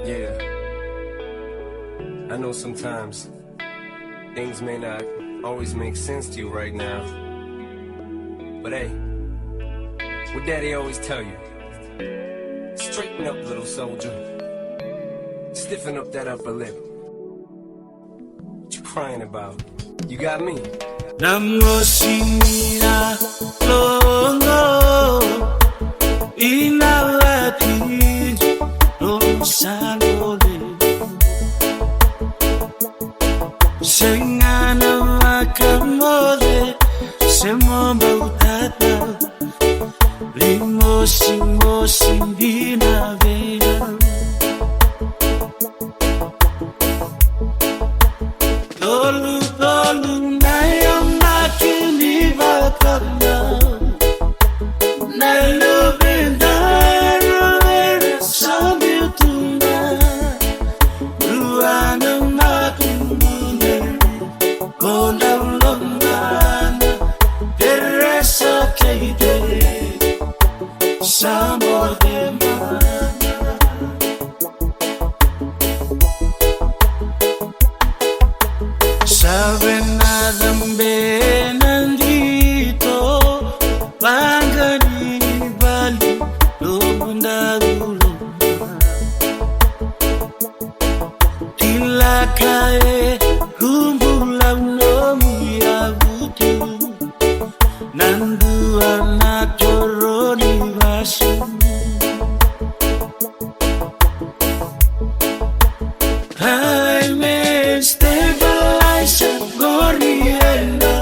Yeah, I know sometimes things may not always make sense to you right now, but hey, what Daddy always tell you, straighten up, little soldier, stiffen up that upper lip. What you crying about? You got me. Namosina longo inawati lomsanole sengana makamole semomba utata limosina vera tolu nayo makini bakana nayo bendaro era samutuna ruana makumune konda longana teresa keide samo de Sabenadambe nandito bangani bali lobundagulo tilakae kumbula nomu ya butu nandu anatoroni vasu I may stabilize Gorienda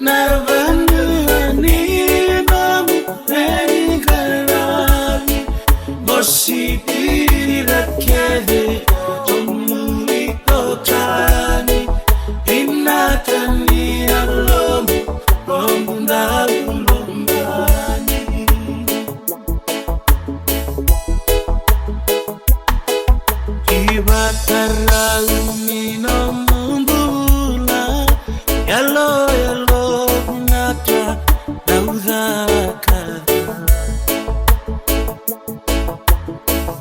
Narvanu Animam Renikarani Moce Rakede Tomuli Kotani Inatani Alom Rombundalumani Ibataralumino mumbula Yalo nata daudaka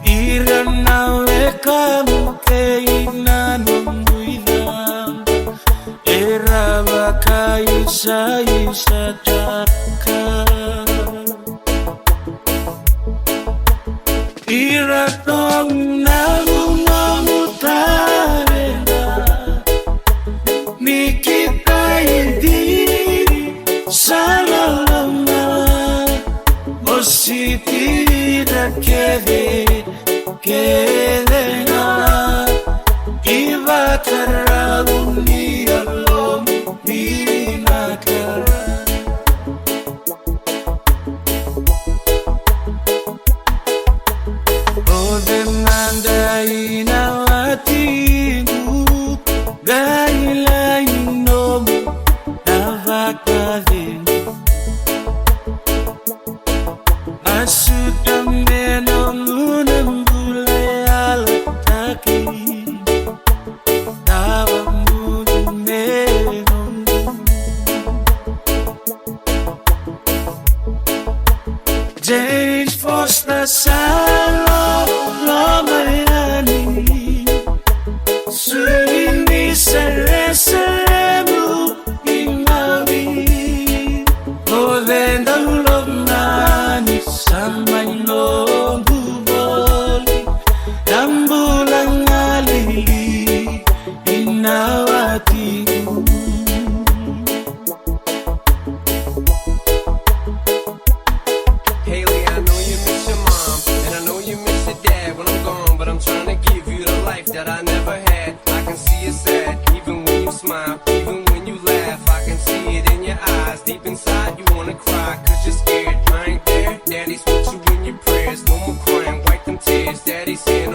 Iranawe kamukeina numuidam Erabaka isataka Iratom namutarenda Nikita indiri salalama Moce kedena Iba karaguni alom binakara Odemanda inawatigu gaila inomu navakavenu Asudameno munembule alataki Tava mudumeno James Foster Salo Lomayani Surini Seremu Inawi Ovenda Lomani Samay Longu Boli Dambulang Alili Inawatiku Haley, I know you miss your mom, and I know you miss your dad when I'm gone, but I'm trying to give you the life that I never had. I can see you sad, even when you smile, even when you laugh. I can see it in your eyes, deep inside you wanna cry, cause you're scared. I ain't there, Daddy's with you in your prayers. No more crying, wipe them tears. Daddy's saying